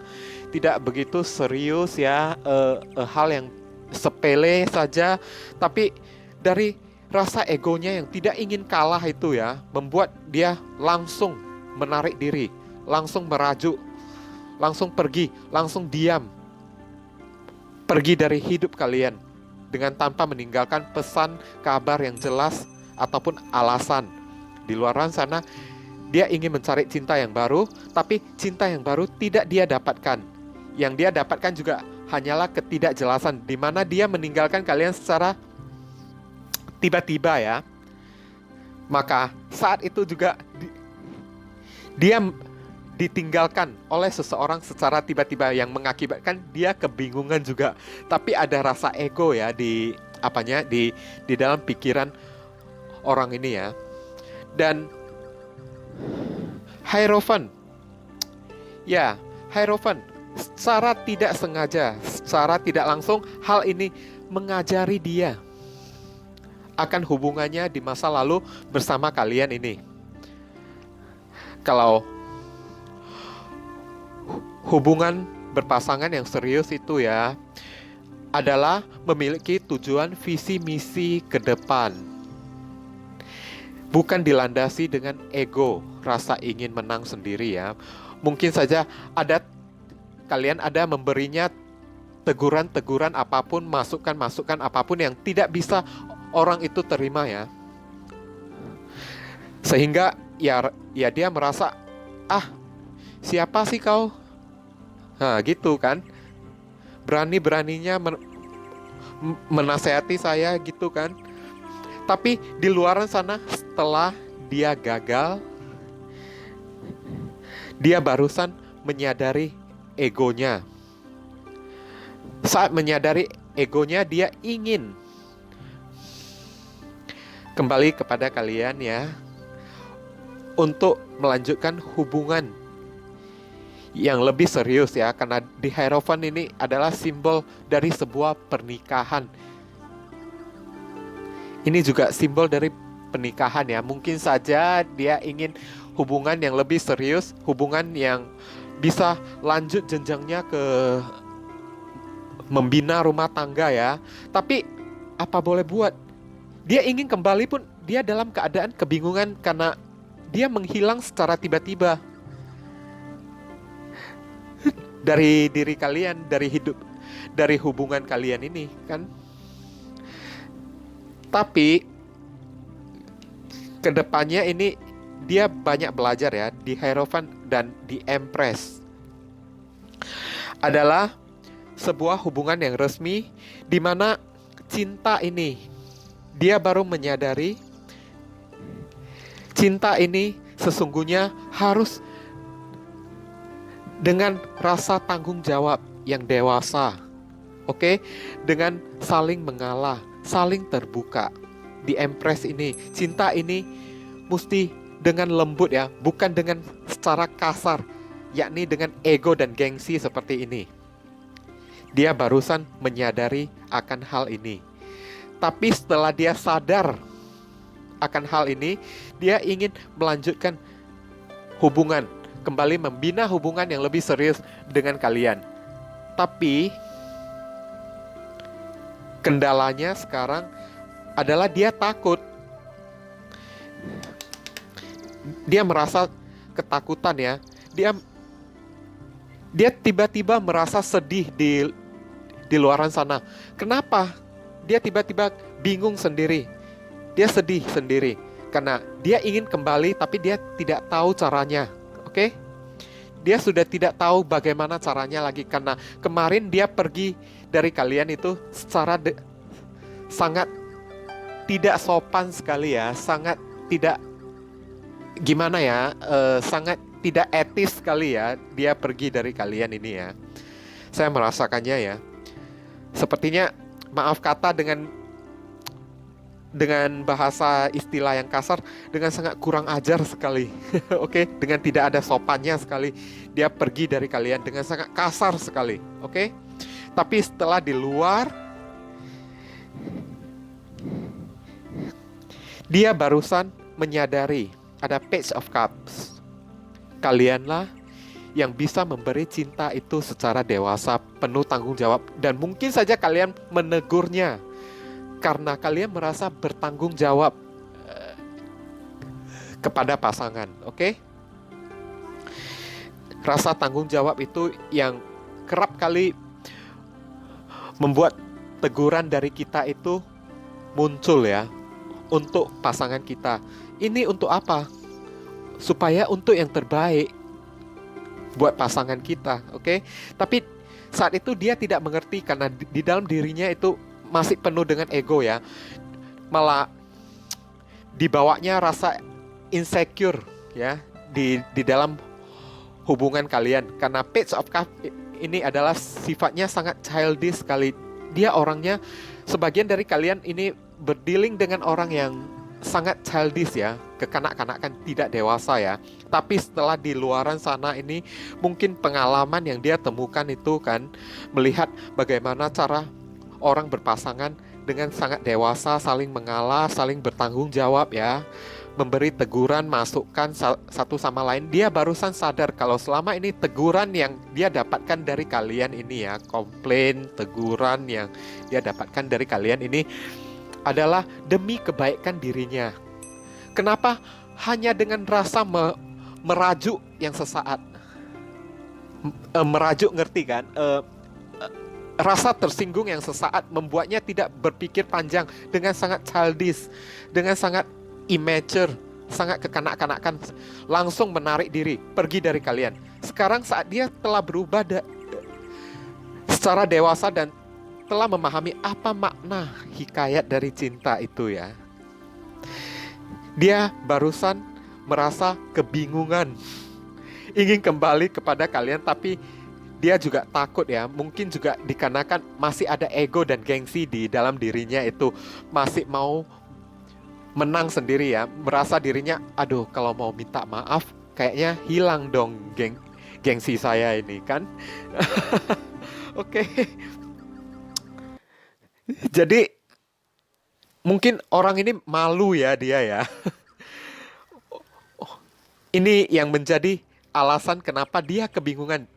begitu serius ya, hal yang sepele saja, tapi dari rasa egonya yang tidak ingin kalah itu ya, membuat dia langsung menarik diri, langsung merajuk, langsung pergi, langsung diam, pergi dari hidup kalian dengan tanpa meninggalkan pesan, kabar yang jelas ataupun alasan. Di luar sana dia ingin mencari cinta yang baru, tapi cinta yang baru tidak dia dapatkan. Yang dia dapatkan juga hanyalah ketidakjelasan, di mana dia meninggalkan kalian secara tiba-tiba ya. Maka saat itu juga dia ditinggalkan oleh seseorang secara tiba-tiba yang mengakibatkan dia kebingungan juga. Tapi ada rasa ego ya di dalam pikiran orang ini ya. Dan Hierophant. Ya, Hierophant secara tidak sengaja, secara tidak langsung hal ini mengajari dia akan hubungannya di masa lalu bersama kalian ini. Kalau hubungan berpasangan yang serius itu ya adalah memiliki tujuan visi misi ke depan. Bukan dilandasi dengan ego, rasa ingin menang sendiri ya. Mungkin saja kalian ada memberinya teguran-teguran apapun, masukan-masukan apapun yang tidak bisa orang itu terima ya. Sehingga ya dia merasa, siapa sih kau? Nah gitu kan, berani-beraninya menasehati saya gitu kan. Tapi di luar sana setelah dia gagal, dia barusan menyadari egonya. Saat menyadari egonya, dia ingin kembali kepada kalian ya, untuk melanjutkan hubungan yang lebih serius ya, karena di Hierophant ini adalah simbol dari sebuah pernikahan. Ini juga simbol dari pernikahan ya. Mungkin saja dia ingin hubungan yang lebih serius, hubungan yang bisa lanjut jenjangnya ke membina rumah tangga ya. Tapi apa boleh buat, dia ingin kembali pun dia dalam keadaan kebingungan karena dia menghilang secara tiba-tiba dari diri kalian, dari hidup, dari hubungan kalian ini kan. Tapi kedepannya ini dia banyak belajar ya di Hierophant dan di Empress. Adalah sebuah hubungan yang resmi di mana cinta ini dia baru menyadari cinta ini sesungguhnya harus dengan rasa tanggung jawab yang dewasa. Oke, dengan saling mengalah, saling terbuka. Di Empress ini, cinta ini mesti dengan lembut ya, bukan dengan secara kasar, yakni dengan ego dan gengsi seperti ini. Dia barusan menyadari akan hal ini. Tapi setelah dia sadar akan hal ini, dia ingin melanjutkan hubungan, kembali membina hubungan yang lebih serius dengan kalian. Tapi kendalanya sekarang adalah dia takut. Dia merasa ketakutan ya. Dia tiba-tiba merasa sedih di luaran sana. Kenapa? Dia tiba-tiba bingung sendiri. Dia sedih sendiri karena dia ingin kembali tapi dia tidak tahu caranya. Oke? Dia sudah tidak tahu bagaimana caranya lagi karena kemarin dia pergi dari kalian itu secara sangat tidak sopan sekali ya, sangat tidak gimana ya, sangat tidak etis sekali ya dia pergi dari kalian ini ya. Saya merasakannya ya. Sepertinya maaf kata dengan bahasa istilah yang kasar, dengan sangat kurang ajar sekali. Oke, dengan tidak ada sopannya sekali. Dia pergi dari kalian dengan sangat kasar sekali. Oke. Tapi setelah di luar, dia barusan menyadari ada Page of Cups. Kalianlah yang bisa memberi cinta itu secara dewasa, penuh tanggung jawab, dan mungkin saja kalian menegurnya karena kalian merasa bertanggung jawab kepada pasangan, oke? Rasa tanggung jawab itu yang kerap kali membuat teguran dari kita itu muncul ya, untuk pasangan kita. Ini untuk apa? Supaya untuk yang terbaik buat pasangan kita, oke? Tapi saat itu dia tidak mengerti karena di dalam dirinya itu masih penuh dengan ego ya. Malah dibawanya rasa insecure ya di dalam hubungan kalian. Karena Page of Cups ini adalah sifatnya sangat childish sekali. Dia orangnya, sebagian dari kalian ini berdealing dengan orang yang sangat childish ya, kekanak-kanakan, tidak dewasa ya. Tapi setelah di luaran sana ini, mungkin pengalaman yang dia temukan itu kan, melihat bagaimana cara orang berpasangan dengan sangat dewasa, saling mengalah, saling bertanggung jawab ya, memberi teguran, masukan satu sama lain. Dia barusan sadar kalau selama ini teguran yang dia dapatkan dari kalian ini ya, komplain, teguran yang dia dapatkan dari kalian ini adalah demi kebaikan dirinya. Kenapa? Hanya dengan rasa merajuk yang sesaat. Merajuk, ngerti kan? Rasa tersinggung yang sesaat membuatnya tidak berpikir panjang, dengan sangat childish, dengan sangat immature, sangat kekanak-kanakan, langsung menarik diri, pergi dari kalian. Sekarang saat dia telah berubah secara dewasa dan telah memahami apa makna hikayat dari cinta itu ya, dia barusan merasa kebingungan, ingin kembali kepada kalian, tapi dia juga takut ya, mungkin juga dikarenakan masih ada ego dan gengsi di dalam dirinya itu, masih mau menang sendiri ya, merasa dirinya, aduh kalau mau minta maaf kayaknya hilang dong gengsi saya ini kan. Oke. Jadi mungkin orang ini malu ya dia ya. Ini yang menjadi alasan kenapa dia kebingungan.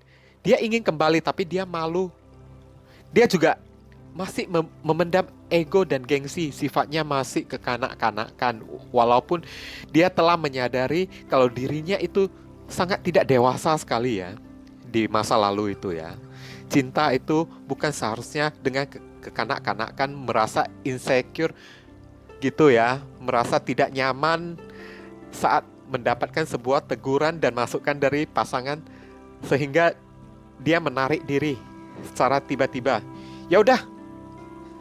Dia ingin kembali tapi dia malu. Dia juga masih memendam ego dan gengsi, sifatnya masih kekanak-kanakan. Walaupun dia telah menyadari kalau dirinya itu sangat tidak dewasa sekali ya di masa lalu itu ya. Cinta itu bukan seharusnya dengan kekanak-kanakan, merasa insecure gitu ya, merasa tidak nyaman saat mendapatkan sebuah teguran dan masukan dari pasangan sehingga dia menarik diri secara tiba-tiba. Ya udah,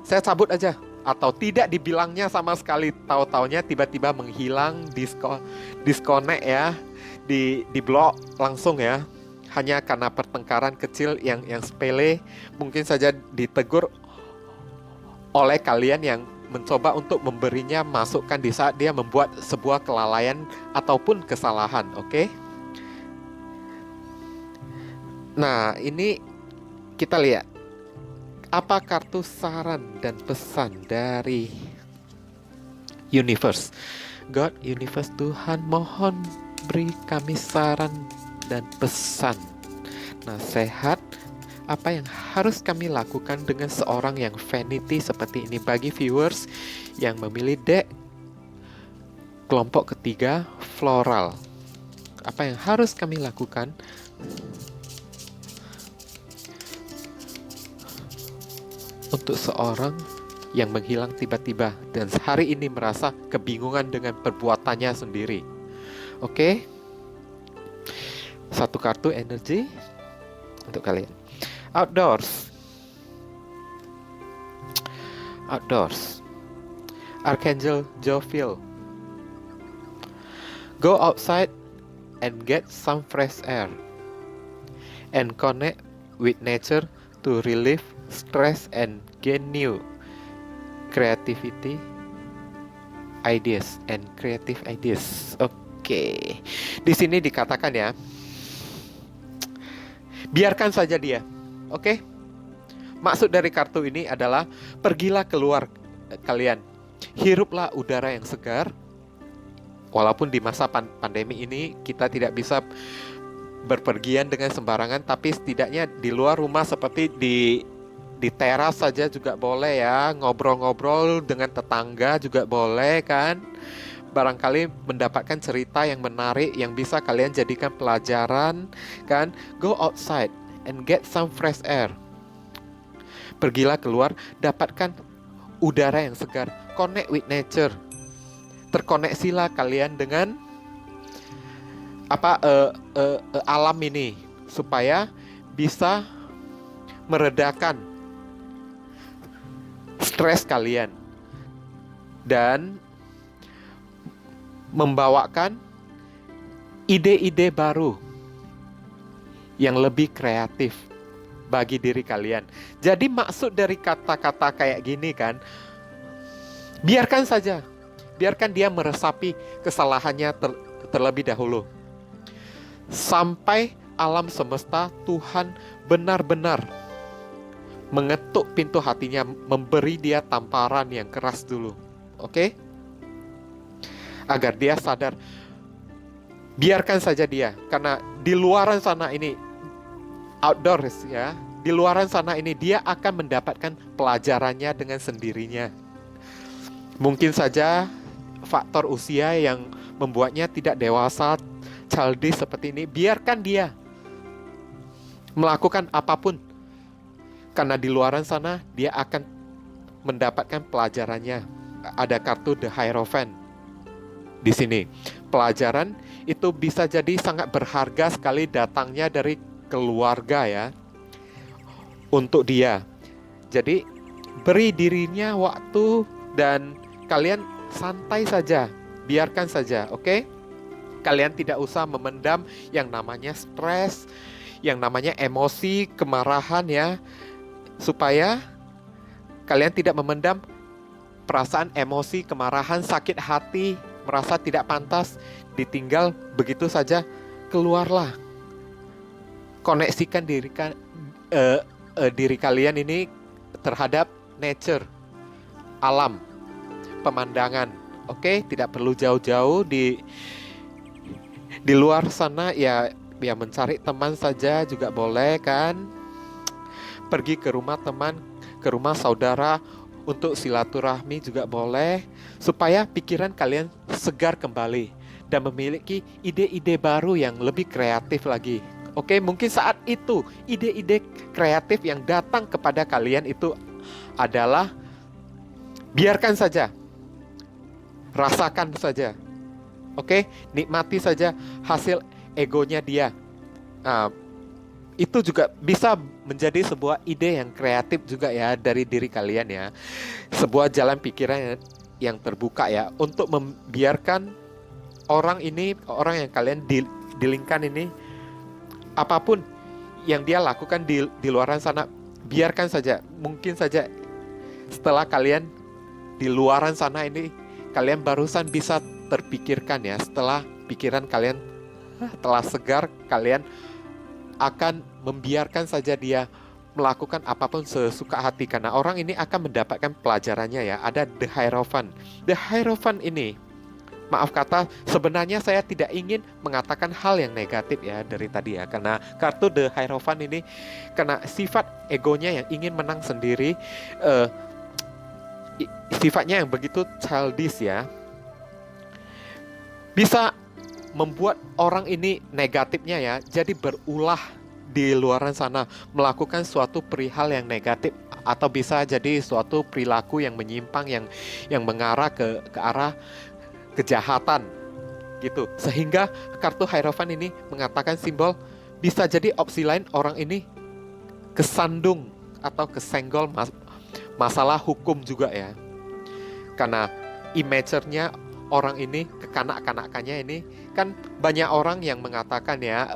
saya cabut aja, atau tidak dibilangnya sama sekali, tahu-taunya tiba-tiba menghilang, disconnect ya, di blok langsung ya, hanya karena pertengkaran kecil yang sepele, mungkin saja ditegur oleh kalian yang mencoba untuk memberinya masukan di saat dia membuat sebuah kelalaian ataupun kesalahan, oke? Nah, ini kita lihat apa kartu saran dan pesan dari universe. God, universe, Tuhan, mohon beri kami saran dan pesan, nasihat, apa yang harus kami lakukan dengan seorang yang vanity seperti ini. Bagi viewers yang memilih deck kelompok ketiga floral, apa yang harus kami lakukan untuk seorang yang menghilang tiba-tiba dan hari ini merasa kebingungan dengan perbuatannya sendiri. Oke? Satu kartu energi untuk kalian. Outdoors. Archangel Jophiel. Go outside and get some fresh air and connect with nature to relieve stress and gain new creative ideas. Oke. Di sini dikatakan ya, biarkan saja dia. Oke? Maksud dari kartu ini adalah pergilah keluar kalian. Hiruplah udara yang segar. Walaupun di masa pandemi ini kita tidak bisa berpergian dengan sembarangan, tapi setidaknya di luar rumah seperti di teras saja juga boleh ya, ngobrol-ngobrol dengan tetangga juga boleh kan. Barangkali mendapatkan cerita yang menarik yang bisa kalian jadikan pelajaran kan. Go outside and get some fresh air. Pergilah keluar, dapatkan udara yang segar. Connect with nature. Terkoneksilah kalian dengan alam ini supaya bisa meredakan stres kalian dan membawakan ide-ide baru yang lebih kreatif bagi diri kalian. Jadi maksud dari kata-kata kayak gini kan, biarkan saja, biarkan dia meresapi kesalahannya terlebih dahulu. Sampai alam semesta, Tuhan benar-benar mengetuk pintu hatinya, memberi dia tamparan yang keras dulu. Oke? Agar dia sadar, biarkan saja dia, karena di luaran sana ini, outdoors ya, di luaran sana ini dia akan mendapatkan pelajarannya dengan sendirinya. Mungkin saja faktor usia yang membuatnya tidak dewasa, childish seperti ini, biarkan dia melakukan apapun, karena di luaran sana dia akan mendapatkan pelajarannya. Ada kartu The Hierophant di sini. Pelajaran itu bisa jadi sangat berharga sekali datangnya dari keluarga ya, untuk dia. Jadi beri dirinya waktu dan kalian santai saja, biarkan saja, oke? Kalian tidak usah memendam yang namanya stres, yang namanya emosi, kemarahan ya, supaya kalian tidak memendam perasaan emosi, kemarahan, sakit hati, merasa tidak pantas, ditinggal begitu saja. Keluarlah, koneksikan diri kalian ini terhadap nature, alam, pemandangan. Oke, tidak perlu jauh-jauh di luar sana ya, ya mencari teman saja juga boleh kan. Pergi ke rumah teman, ke rumah saudara untuk silaturahmi juga boleh, supaya pikiran kalian segar kembali dan memiliki ide-ide baru yang lebih kreatif lagi. Oke, mungkin saat itu ide-ide kreatif yang datang kepada kalian itu adalah biarkan saja, rasakan saja. Oke, nikmati saja hasil egonya dia. Nah, itu juga bisa menjadi sebuah ide yang kreatif juga ya dari diri kalian ya. Sebuah jalan pikiran yang terbuka ya, untuk membiarkan orang yang kalian dilingkan ini, apapun yang dia lakukan di luaran sana, biarkan saja. Mungkin saja setelah kalian di luaran sana ini, kalian barusan bisa terpikirkan ya, setelah pikiran kalian telah segar, kalian akan membiarkan saja dia melakukan apapun sesuka hati, karena orang ini akan mendapatkan pelajarannya ya. Ada The Hierophant. The Hierophant ini, maaf kata, sebenarnya saya tidak ingin mengatakan hal yang negatif ya dari tadi ya, karena kartu The Hierophant ini karena sifat egonya yang ingin menang sendiri, sifatnya yang begitu childish ya, bisa membuat orang ini negatifnya ya, jadi berulah di luaran sana, melakukan suatu perihal yang negatif, atau bisa jadi suatu perilaku yang menyimpang, yang mengarah ke arah kejahatan gitu. Sehingga kartu Hierophant ini mengatakan simbol bisa jadi opsi lain, orang ini kesandung atau kesenggol masalah hukum juga ya, karena image-nya orang ini, kekanak-kanakannya ini kan banyak orang yang mengatakan ya,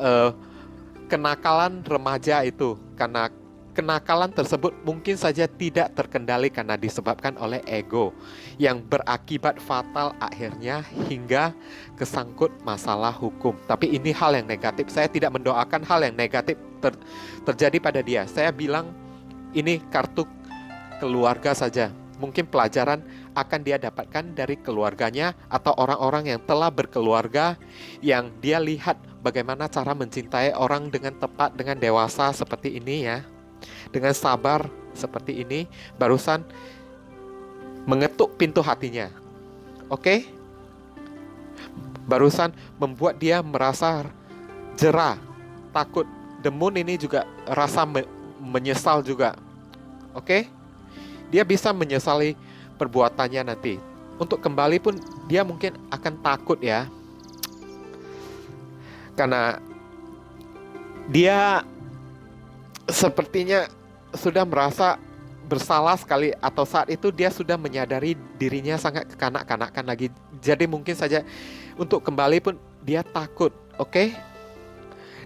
kenakalan remaja itu, karena kenakalan tersebut mungkin saja tidak terkendali karena disebabkan oleh ego yang berakibat fatal akhirnya hingga kesangkut masalah hukum. Tapi ini hal yang negatif. Saya tidak mendoakan hal yang negatif terjadi pada dia. Saya bilang ini kartu keluarga saja. Mungkin pelajaran akan dia dapatkan dari keluarganya atau orang-orang yang telah berkeluarga, yang dia lihat bagaimana cara mencintai orang dengan tepat, dengan dewasa seperti ini ya, dengan sabar seperti ini, barusan mengetuk pintu hatinya. Oke? Barusan membuat dia merasa jera, takut. The Moon ini juga rasa menyesal juga. Oke? Dia bisa menyesali perbuatannya nanti. Untuk kembali pun dia mungkin akan takut ya, karena dia sepertinya sudah merasa bersalah sekali, atau saat itu dia sudah menyadari dirinya sangat kekanak-kanakan lagi. Jadi mungkin saja untuk kembali pun dia takut. Oke?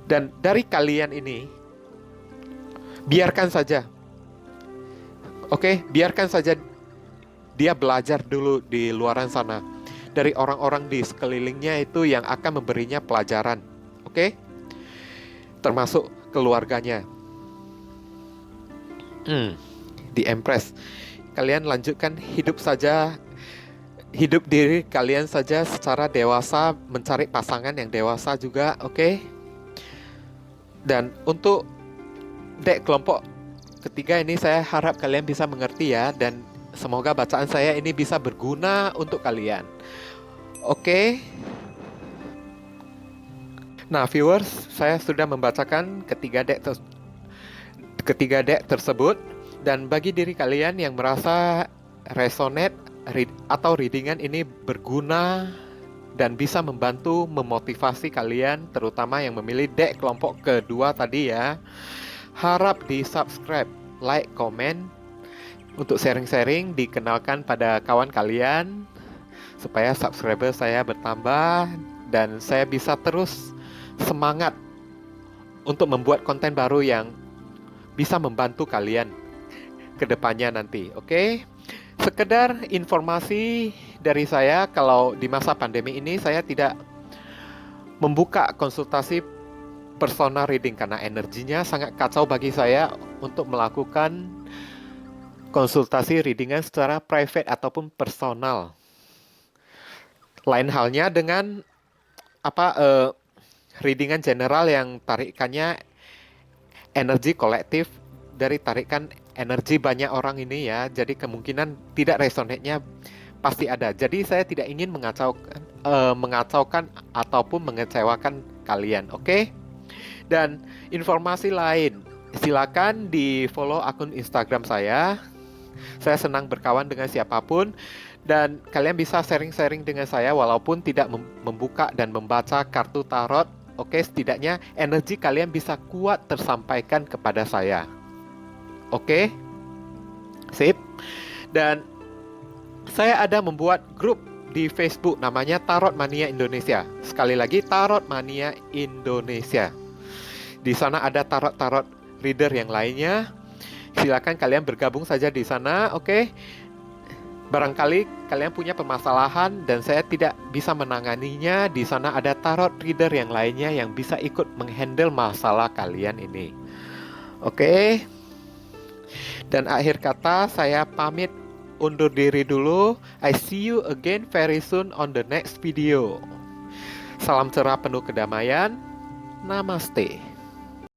Dan dari kalian ini, biarkan saja. Oke, biarkan saja dia belajar dulu di luaran sana dari orang-orang di sekelilingnya itu yang akan memberinya pelajaran. Oke? Termasuk keluarganya. The Empress. Kalian lanjutkan hidup saja, hidup diri kalian saja secara dewasa, mencari pasangan yang dewasa juga, oke? Dan untuk deck kelompok ketiga ini, saya harap kalian bisa mengerti ya, dan semoga bacaan saya ini bisa berguna untuk kalian. Oke. Nah, viewers, saya sudah membacakan ketiga deck tersebut, dan bagi diri kalian yang merasa resonate atau readingan ini berguna dan bisa membantu memotivasi kalian, terutama yang memilih deck kelompok kedua tadi ya, harap di subscribe, like, komen, untuk sharing-sharing, dikenalkan pada kawan kalian, supaya subscriber saya bertambah dan saya bisa terus semangat untuk membuat konten baru yang bisa membantu kalian ke depannya nanti. Oke? Sekedar informasi dari saya, kalau di masa pandemi ini saya tidak membuka konsultasi personal reading karena energinya sangat kacau bagi saya untuk melakukan konsultasi readingan secara private ataupun personal. Lain halnya dengan readingan general yang tarikannya energi kolektif dari tarikan energi banyak orang ini ya. Jadi kemungkinan tidak resonate-nya pasti ada. Jadi saya tidak ingin mengacaukan ataupun mengecewakan kalian, oke? Dan informasi lain, silakan di follow akun Instagram saya. Saya senang berkawan dengan siapapun dan kalian bisa sharing-sharing dengan saya walaupun tidak membuka dan membaca kartu tarot. Oke, setidaknya energi kalian bisa kuat tersampaikan kepada saya. Oke? Sip. Dan saya ada membuat grup di Facebook namanya Tarot Mania Indonesia. Sekali lagi, Tarot Mania Indonesia. Di sana ada tarot-tarot reader yang lainnya. Silakan kalian bergabung saja di sana, oke? Barangkali kalian punya permasalahan dan saya tidak bisa menanganinya. Di sana ada tarot reader yang lainnya yang bisa ikut menghandle masalah kalian ini. Oke? Dan akhir kata saya pamit undur diri dulu. I see you again very soon on the next video. Salam cerah penuh kedamaian. Namaste.